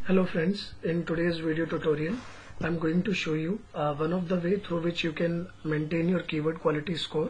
Hello friends, in today's video tutorial I'm going to show you one of the way through which you can maintain your keyword quality score,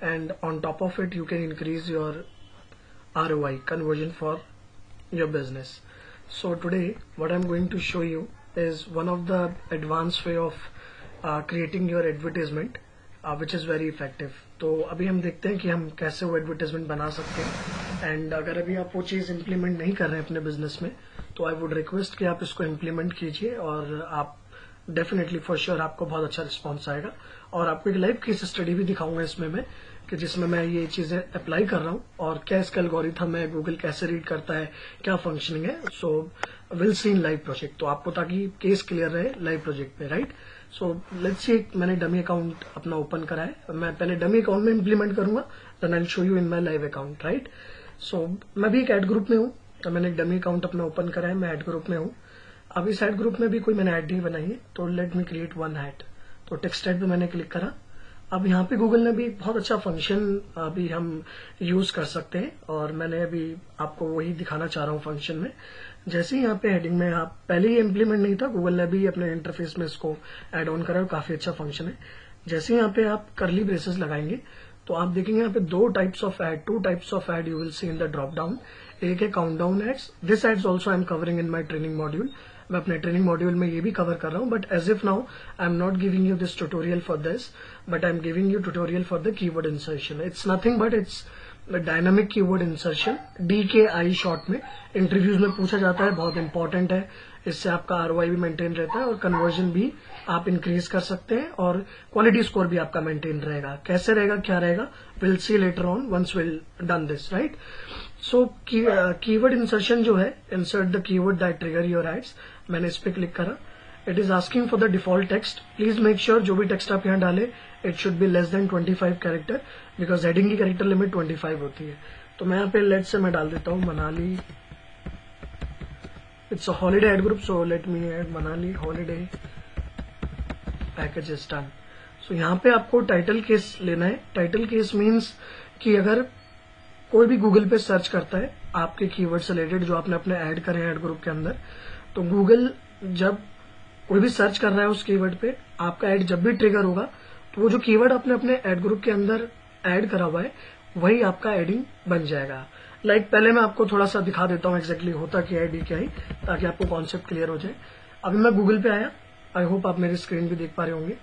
and on top of it you can increase your ROI conversion for your business. So today what I'm going to show you is one of the advanced way of creating your advertisement which is very effective. तो अभी हम देखते हैं कि हम कैसे वो advertisement बना सकते हैं, एंड अगर अभी आप वो चीज़ इम्प्लीमेंट नहीं कर रहे हैं अपने बिजनेस में तो आई वुड रिक्वेस्ट कि आप इसको इम्प्लीमेंट कीजिए और आप डेफिनेटली फॉर श्योर आपको बहुत अच्छा रिस्पॉन्स आएगा। और आपको एक लाइव केस स्टडी भी दिखाऊंगा इसमें मैं कि जिसमें मैं ये चीज़ें अप्लाई कर रहा हूँ और क्या इसका एल्गोरिथम है, गूगल कैसे रीड करता है, क्या फंक्शनिंग है। So will see in live project, तो आपको ताकि केस क्लियर रहे लाइव प्रोजेक्ट में, राइट। सो लेट्स सी, मैंने डमी अकाउंट अपना ओपन करा है। मैं पहले डमी अकाउंट में इम्प्लीमेंट करूंगा, then I will show you in my live account, right. So मैं भी एक एड ग्रुप में हूँ, तो मैंने एक डमी अकाउंट अपना ओपन करा है, मैं एड ग्रुप में हूँ। अब इस एड ग्रुप में भी कोई मैंने एड नहीं बनाई है, तो let me create one ad. तो टेक्स्ट एड पे मैंने क्लिक करा। अब यहाँ पे गूगल ने भी एक बहुत अच्छा फंक्शन अभी हम यूज कर सकते हैं, और मैंने अभी आपको वही दिखाना चाह रहा हूँ फंक्शन में। जैसे ही यहाँ पे हेडिंग में, आप पहले ही इम्प्लीमेंट नहीं था, गूगल ने भी अपने इंटरफेस में इसको एड ऑन करा, काफी अच्छा फंक्शन है। जैसे यहाँ पे आप करली ब्रेसेस लगाएंगे तो आप देखेंगे यहाँ पे two types of ad you will see in the drop down. एक है countdown ads, this ads also I am covering in my training module. मैं अपने ट्रेनिंग मॉड्यूल में ये भी कवर कर रहा हूँ, but as if now I am not giving you this tutorial for this, but I am giving you tutorial for the keyword insertion. It's nothing but it's dynamic keyword insertion, DKI short में interviews में पूछा जाता है, बहुत important है। इससे आपका ROI भी मेंटेन रहता है और कन्वर्जन भी आप इंक्रीज कर सकते हैं, और क्वालिटी स्कोर भी आपका मेंटेन रहेगा। कैसे रहेगा, क्या रहेगा, will see later on once will done this, right. So keyword insertion जो है, insert the keyword that trigger your ads, मैंने इस पे क्लिक करा। It is asking for the default text. Please make sure जो भी टेक्स्ट आप यहाँ डाले it should be less than 25 character, because heading की कैरेक्टर लिमिट 25 होती है। तो मैं यहाँ पे लेट से मैं डाल देता हूँ Manali, it's a holiday ad group, so let me add Manali holiday package is done. सो यहाँ पे आपको टाइटल केस लेना है। टाइटल केस मीन्स कि अगर कोई भी गूगल पे सर्च करता है आपके कीवर्ड से रिलेटेड जो आपने अपने ऐड करे हैं एड ग्रुप के अंदर, तो गूगल जब कोई भी सर्च कर रहा है उस कीवर्ड पे, आपका ऐड जब भी ट्रिगर होगा तो वो जो कीवर्ड आपने अपने ऐड ग्रुप के अंदर ऐड करा हुआ है वही आपका एडिंग बन जाएगा। लाइक पहले मैं आपको थोड़ा सा दिखा देता हूँ एग्जैक्टली होता क्या है DKI, ताकि आपको कॉन्सेप्ट क्लियर हो जाए। अभी मैं गूगल पे आया, आई होप आप मेरी स्क्रीन भी देख पा रहे होंगे।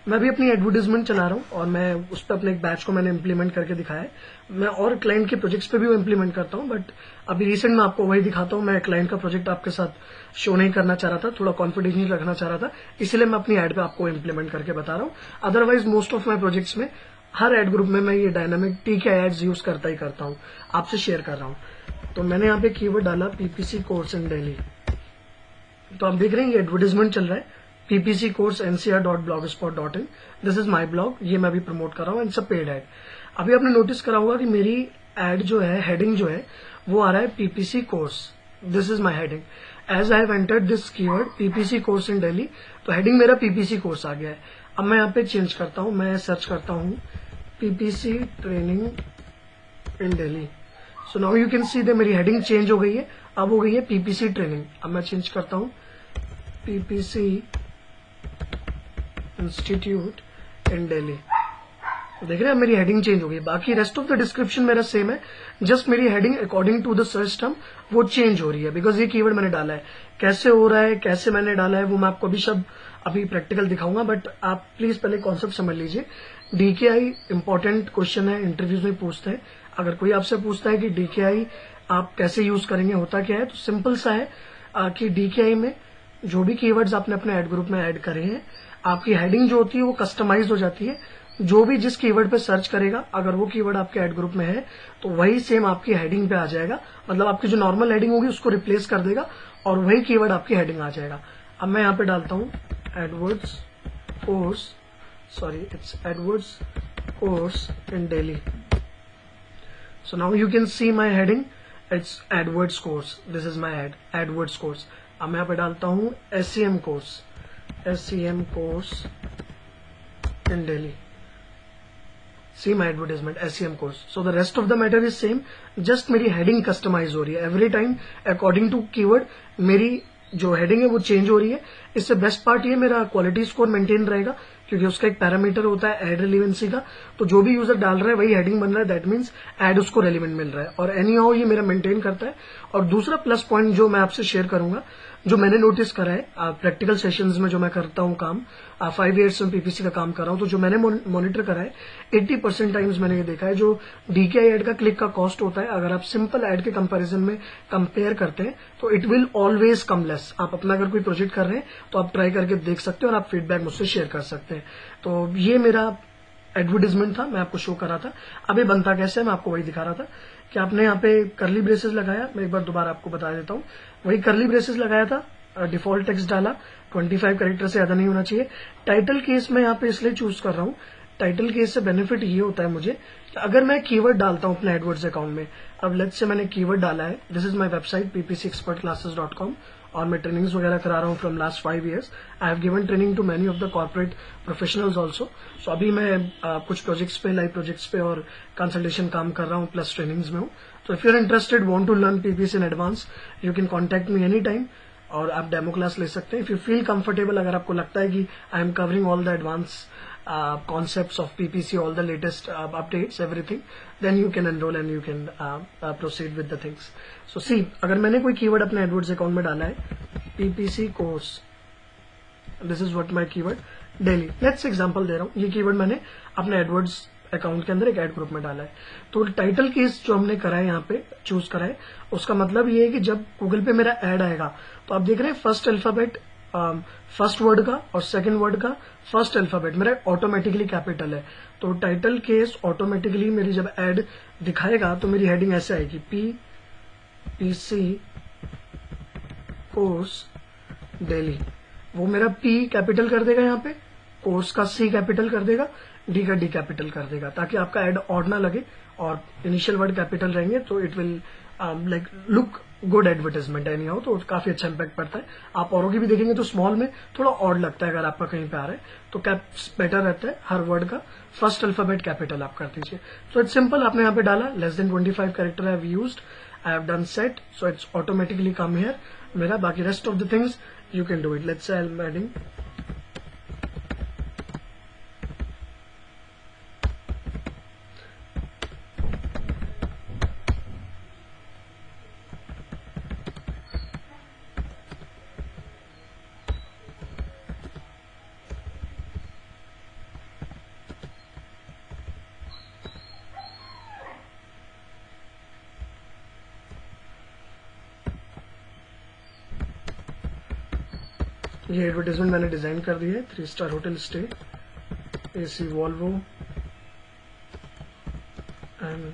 मैं भी अपनी एडवर्टाइजमेंट चला रहा हूँ और मैं उस पर अपने एक बैच को मैंने इम्प्लीमेंट करके दिखाया है। मैं और क्लाइंट के प्रोजेक्ट्स पे भी वो इम्प्लीमेंट करता हूँ, बट अभी रिसेंट में आपको वही दिखाता हूँ। मैं क्लाइंट का प्रोजेक्ट आपके साथ शो नहीं करना चाह रहा था, थोड़ा कॉन्फिडेंशियल रखना चाह रहा था, इसलिए मैं अपनी एड पे आपको इम्प्लीमेंट करके बता रहा हूँ। Otherwise most of my projects में हर एड ग्रुप में मैं ये डायनामिक DKI एड्स यूज करता ही करता हूँ, आपसे शेयर कर रहा हूँ। तो मैंने यहाँ पे कीवर्ड डाला PPC कोर्स इन दिल्ली। तो आप देख रहे हैं ये एडवर्टाइजमेंट चल रहा है, PPC course ncr.blogspot.in। This is my blog, ये मैं भी प्रमोट कर रहा हूँ, इट्स अ पेड एड। अभी आपने नोटिस करा होगा कि मेरी एड जो है, हेडिंग जो है वो आ रहा है PPC course, this is my heading. As I have entered this keyword PPC course in Delhi, तो हेडिंग मेरा PPC कोर्स आ गया है। अब मैं यहाँ पे चेंज करता हूँ, मैं सर्च करता हूँ PPC training in Delhi. So now you can see the मेरी हेडिंग चेंज हो गई है, अब हो गई है PPC ट्रेनिंग। अब मैं चेंज करता हूँ PPC इंस्टीट्यूट इन दिल्ली। देख रहे हैं मेरी हेडिंग चेंज हो गई, बाकी रेस्ट ऑफ द डिस्क्रिप्शन मेरा सेम है, जस्ट मेरी heading according to the search term वो चेंज हो रही है, बिकॉज ये कीवर्ड मैंने डाला है। कैसे हो रहा है, कैसे मैंने डाला है, वो मैं आपको अभी प्रैक्टिकल दिखाऊंगा, बट आप प्लीज पहले कॉन्सेप्ट समझ लीजिए। DKI इंपॉर्टेंट क्वेश्चन है, इंटरव्यूज में पूछते हैं। अगर कोई आपसे पूछता है कि DKI आप कैसे यूज करेंगे, होता क्या है, तो सिंपल सा है कि DKI में जो भी कीवर्ड्स आपने अपने एड ग्रुप में ऐड करे हैं, आपकी हेडिंग जो होती है वो कस्टमाइज हो जाती है। जो भी जिस कीवर्ड पे सर्च करेगा, अगर वो कीवर्ड आपके एड ग्रुप में है तो वही सेम आपकी हेडिंग पे आ जाएगा। मतलब आपकी जो नॉर्मल हेडिंग होगी उसको रिप्लेस कर देगा और वही कीवर्ड आपकी हेडिंग आ जाएगा। अब मैं यहाँ पे डालता हूँ AdWords course, sorry it's AdWords course in Delhi. So now you can see my heading, it's AdWords course, this is my ad, AdWords course. अब मैं यहाँ पे डालता हूँ SCM course, SCM course in Delhi. See my advertisement SCM course. So the rest of the matter is same, just मेरी heading customize हो रही है। Every time according to keyword मेरी जो हेडिंग है वो चेंज हो रही है। इससे बेस्ट पार्ट ये मेरा क्वालिटी स्कोर मेंटेन रहेगा, क्योंकि उसका एक पैरामीटर होता है एड रिलेवेंसी का। तो जो भी यूजर डाल रहा है वही हेडिंग बन रहा है, दैट मीन्स एड उसको रेलिवेंट मिल रहा है, और एनी हाउ ये मेरा मेंटेन करता है। और दूसरा प्लस पॉइंट जो मैं आपसे शेयर करूंगा, जो मैंने नोटिस करा है प्रैक्टिकल सेशंस में, जो मैं करता हूँ काम, 5 ईयर्स में पीपीसी का काम कर रहा हूँ, तो जो मैंने मॉनिटर करा है 80% टाइम्स मैंने ये देखा है, जो डीकेआई एड का क्लिक का कॉस्ट होता है, अगर आप सिंपल एड के कंपैरिजन में कंपेयर करते हैं तो it will always come less. आप अपना अगर कोई प्रोजेक्ट कर रहे हैं तो आप ट्राई करके देख सकते हैं और आप फीडबैक मुझसे शेयर कर सकते हैं। तो ये मेरा एडवर्टीजमेंट था, मैं आपको शो कर रहा था। अभी बनता कैसे है मैं आपको वही दिखा रहा था कि आपने यहाँ पे करली ब्रेसेस लगाया। मैं एक बार दोबारा आपको बता देता हूँ, वही करली ब्रेसेस लगाया था, डिफॉल्ट टेक्स्ट डाला, 25 कैरेक्टर से ज्यादा नहीं होना चाहिए। टाइटल केस में यहाँ पे इसलिए चूज कर रहा हूँ, टाइटल केस से बेनिफिट ये होता है मुझे कि अगर मैं कीवर्ड डालता हूँ अपने एडवर्ड्स अकाउंट में, अब लेट्स से मैंने कीवर्ड डाला है, this is my website ppcexpertclasses.com, और मैं ट्रेनिंग्स वगैरह करा रहा हूँ from last 5 years. I have given training to many of the corporate professionals also. So अभी मैं कुछ प्रोजेक्ट्स पे, लाइव प्रोजेक्ट्स पे और कंसल्टेशन काम कर रहा हूँ, प्लस ट्रेनिंग्स में हूँ। तो if you are interested, want to learn PPC in advance, you can contact me any time, और आप डेमो क्लास ले सकते हैं। इफ यू फील कंफर्टेबल, अगर आपको लगता है कि आई am covering all the advance concepts of PPC, all the latest updates, everything, then you can enroll and you can proceed with the things. So see, अगर मैंने कोई कीवर्ड अपने Edwards account में डाला है, PPC course, this is what my keyword daily, let's example दे रहा हूँ, ये कीवर्ड मैंने अपने एडवर्ड्स अकाउंट के अंदर एक एड ग्रुप में डाला है। तो टाइटल केस जो हमने करा है, यहाँ पे चूज करा है, उसका मतलब ये है कि जब गूगल पे मेरा एड आएगा तो आप देख रहे हैं फर्स्ट अल्फाबेट फर्स्ट वर्ड का और सेकंड वर्ड का फर्स्ट अल्फाबेट मेरा ऑटोमेटिकली कैपिटल है। तो टाइटल केस ऑटोमेटिकली मेरी जब एड दिखाएगा तो मेरी हेडिंग ऐसे आएगी, पीपीसी कोर्स डेली। वो मेरा पी कैपिटल कर देगा, यहाँ पे कोर्स का सी कैपिटल कर देगा, डी का डी कैपिटल कर देगा, ताकि आपका एड ऑड ना लगे और इनिशियल वर्ड कैपिटल रहेंगे, तो it will like look good advertisement any how. तो काफी अच्छा इंपैक्ट पड़ता है। आप औरों की भी देखेंगे तो स्मॉल में थोड़ा ऑड लगता है, अगर आपका कहीं पे आ रहा है तो कैप्स बेटर रहता है। हर वर्ड का फर्स्ट अल्फाबेट कैपिटल आप कर दीजिए। सो इट्स सिंपल, आपने यहाँ पे डाला less than 25 character I have used, I have done set, so it's automatically come here मेरा। बाकी rest of the things you can do it. Let's say I am adding ये advertisement मैंने design कर दी है, 3 star hotel stay, AC Volvo and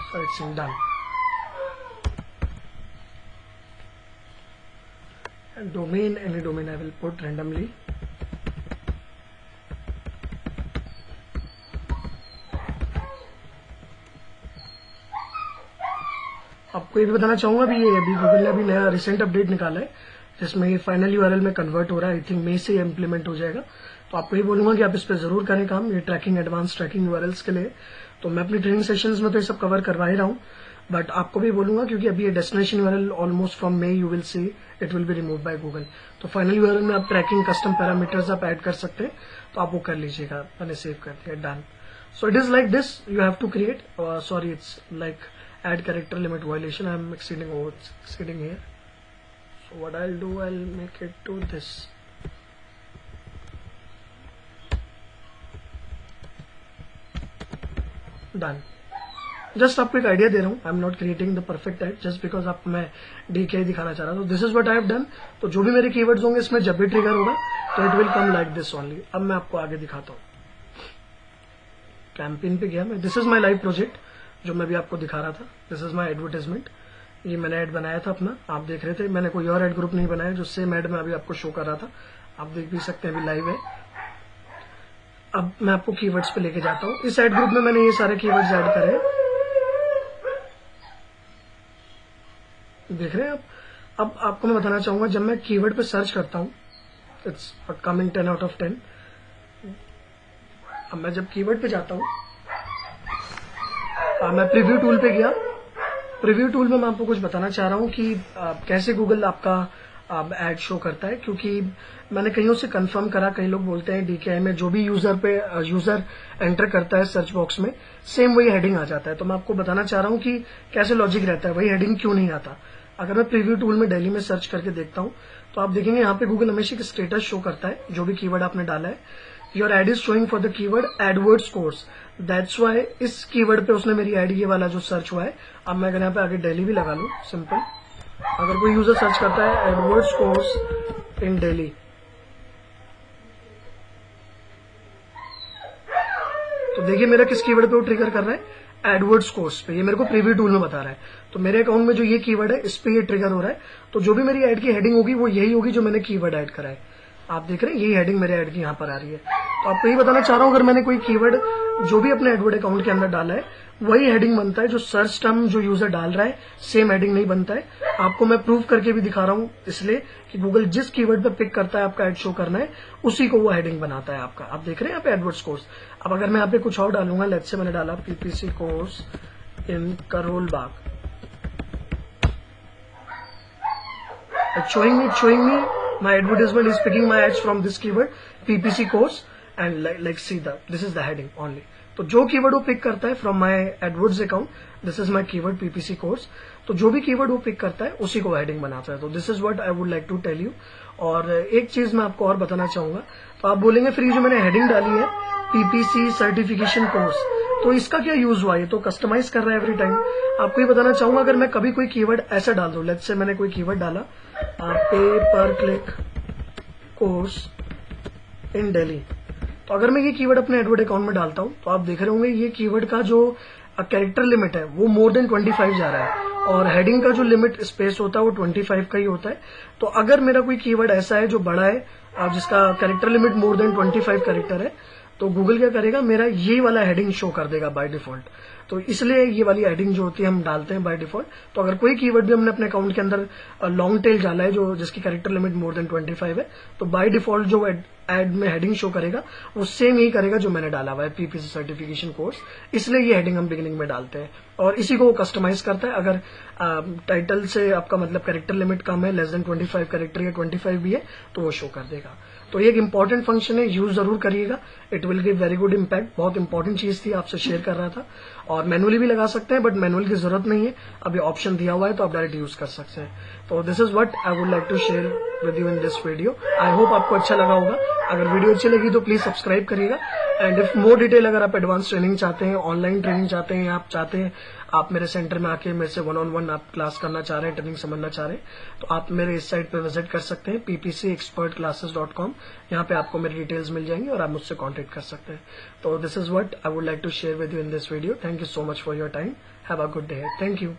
sight seeing done. And domain, any domain I will put randomly. आपको ये भी बताना चाहूंगा भी, ये अभी गूगल ने अभी नया रिसेंट अपडेट निकाला है जिसमें ये फाइनल यूआरएल में कन्वर्ट हो रहा है। आई थिंक मई से इम्प्लीमेंट हो जाएगा। तो आपको ये बोलूंगा कि आप इस पर जरूर करें काम, ये ट्रैकिंग, एडवांस ट्रैकिंग यूआरएल्स के लिए। तो मैं अपनी ट्रेनिंग सेशंस में तो ये सब कवर करवा ही रहा हूँ, बट आपको भी बोलूंगा क्योंकि अभी ये destination URL almost from may you will see it will be remove by Google. तो फाइनल यूआरएल में आप ट्रैकिंग कस्टम पैरामीटर्स आप ऐड कर सकते हैं, तो आप वो कर लीजिएगा। मैंने सेव कर दिया, done. So it is like this, you have to create, sorry it's like add character limit violation, I am exceeding here. So what I'll do, I'll make it to this. Done. Just आपको एक idea दे रहा हूँ, I am not creating the perfect ad, just because आपको मैं डीके दिखाना चाह रहा था। This is what I have done. तो जो भी मेरे कीवर्ड्स होंगे इसमें जब भी ट्रिगर होगा तो it will come like this only. अब मैं आपको आगे दिखाता हूँ। कैंपेन पे गया मैं, this is my live project जो मैं भी आपको दिखा रहा था। दिस इज माई एडवर्टाइजमेंट, ये मैंने ऐड बनाया था अपना, आप देख रहे थे। मैंने कोई और ऐड ग्रुप नहीं बनाया, जो सेम ऐड मैं अभी आपको शो कर रहा था, आप देख भी सकते हैं, अभी लाइव है। अब मैं आपको कीवर्ड्स पे लेके जाता हूँ। इस ऐड ग्रुप में मैंने ये सारे कीवर्ड्स ऐड करे हैं, देख रहे हैं आप। अब आपको मैं बताना चाहूंगा, जब मैं कीवर्ड पे सर्च करता हूँ, इट्स कमिंग 10 out of 10। अब मैं जब कीवर्ड पे जाता हूँ, मैं प्रीव्यू टूल पे गया, प्रीव्यू टूल में मैं आपको कुछ बताना चाह रहा हूँ कि कैसे गूगल आपका एड शो करता है, क्योंकि मैंने कईयों से कंफर्म करा, कई लोग बोलते हैं डीकेआई में जो भी यूजर एंटर करता है सर्च बॉक्स में सेम वही हेडिंग आ जाता है। तो मैं आपको बताना चाह रहा हूँ कि कैसे लॉजिक रहता है, वही हेडिंग क्यों नहीं आता। अगर मैं प्रीव्यू टूल में डेली में सर्च करके देखता हूँ तो आप देखेंगे यहाँ पे गूगल हमेशा एक स्टेटस शो करता है जो भी कीवर्ड आपने डाला है। Your ad is showing for the keyword AdWords course, that's why इस कीवर्ड पे उसने मेरी एड ये वाला जो सर्च हुआ है। अब मैं अगर यहाँ पे आगे डेली भी लगा लूं सिंपल, अगर कोई यूजर सर्च करता है एडवर्ड्स कोर्स इन डेली, तो देखिए मेरा किस कीवर्ड पे वो ट्रिगर कर रहा है, एडवर्ड्स कोर्स पे। ये मेरे को प्रीव्यू टूल में बता रहा है। तो मेरे अकाउंट में जो ये कीवर्ड है इस पे ये ट्रिगर हो रहा है। तो जो भी मेरी एड की हेडिंग होगी वो यही होगी जो मैंने कीवर्ड ऐड करा है। आप देख रहे हैं यही हेडिंग मेरे ऐड की यहाँ पर आ रही है। तो आपको यही बताना चाह रहा हूँ, अगर मैंने कोई कीवर्ड जो भी अपने एडवर्ड अकाउंट के अंदर डाला है वही हेडिंग बनता है। जो सर्च टर्म जो यूजर डाल रहा है सेम हेडिंग नहीं बनता है। आपको मैं प्रूव करके भी दिखा रहा हूँ, इसलिए कि गूगल जिस कीवर्ड पे पिक करता है आपका एड शो करना है उसी को वो हेडिंग बनाता है आपका। आप देख रहे हैं यहाँ पे एडवर्ड्स कोर्स। अब अगर मैं यहाँ पे कुछ और डालूंगा, लेट्स से मैंने डाला PPC course in Karol Bagh, it's showing me my advertisement is picking my ads from this keyword PPC course and like see this is the heading only। तो जो कीवर्ड वो पिक करता है from my Edwards account, this is my keyword PPC course, तो जो भी keyword वो pick करता है उसी को हेडिंग बनाता है। तो this is what I would like to tell you. और एक चीज मैं आपको और बताना चाहूंगा, तो आप बोलेंगे फ्री जो मैंने हेडिंग डाली है पीपीसी सर्टिफिकेशन कोर्स, तो इसका क्या यूज हुआ, ये तो कस्टमाइज कर रहा है एवरी टाइम। आपको ये बताना चाहूंगा, अगर मैं कभी कोई कीवर्ड ऐसा डाल दूं, लेट्स से मैंने कोई कीवर्ड डाला पे पर क्लिक कोर्स इन दिल्ली, तो अगर मैं ये कीवर्ड अपने एडवर्ड अकाउंट में डालता हूं तो आप देख रहे होंगे ये कीवर्ड का जो कैरेक्टर लिमिट है वो मोर देन 25 जा रहा है, और हेडिंग का जो लिमिट स्पेस होता है वो 25 का ही होता है। तो अगर मेरा कोई कीवर्ड ऐसा है जो बड़ा है, जिसका character limit more than 25 character है, तो गूगल क्या करेगा, मेरा ये वाला हेडिंग शो कर देगा बाय डिफॉल्ट। तो इसलिए ये वाली हेडिंग जो होती है हम डालते हैं बाय डिफॉल्ट। तो अगर कोई कीवर्ड भी हमने अपने अकाउंट के अंदर लॉन्ग टेल डाला है जो जिसकी कैरेक्टर लिमिट मोर देन 25 है, तो बाय डिफॉल्ट जो एड में हेडिंग शो करेगा वो सेम यही करेगा जो मैंने डाला हुआ है पीपीसी सर्टिफिकेशन कोर्स। इसलिए ये हेडिंग हम बिगिनिंग में डालते हैं और इसी को वो कस्टमाइज करता है। अगर टाइटल से आपका मतलब कैरेक्टर लिमिट कम है, लेस देन 25 कैरेक्टर या 25 भी है, तो वो शो कर देगा। तो ये एक इंपॉर्टेंट फंक्शन है, यूज जरूर करिएगा, it will give very good impact. बहुत इंपॉर्टेंट चीज थी, आपसे शेयर कर रहा था। और मैनुअली भी लगा सकते हैं, बट मैनुअल की जरूरत नहीं है, अभी ऑप्शन दिया हुआ है तो आप डायरेक्ट यूज कर सकते हैं। तो this is what I would like to share with you in this video. I hope आपको अच्छा लगा होगा। अगर वीडियो अच्छी लगी तो प्लीज सब्सक्राइब करिएगा। एंड इफ मोर डिटेल, अगर आप एडवांस ट्रेनिंग चाहते हैं, ऑनलाइन ट्रेनिंग चाहते हैं, आप चाहते हैं आप मेरे सेंटर में आके मेरे से 1-on-1 आप क्लास करना चाह रहे हैं, ट्रेनिंग समझना चाह रहे हैं, तो आप मेरे इस साइट पे विजिट कर सकते हैं ppcexpertclasses.com। यहाँ पे आपको मेरी डिटेल्स मिल जाएंगी और आप मुझसे कांटेक्ट कर सकते हैं। तो this is what I would like to share with you in this video. Thank you so much for your time. Have a good day. Thank you.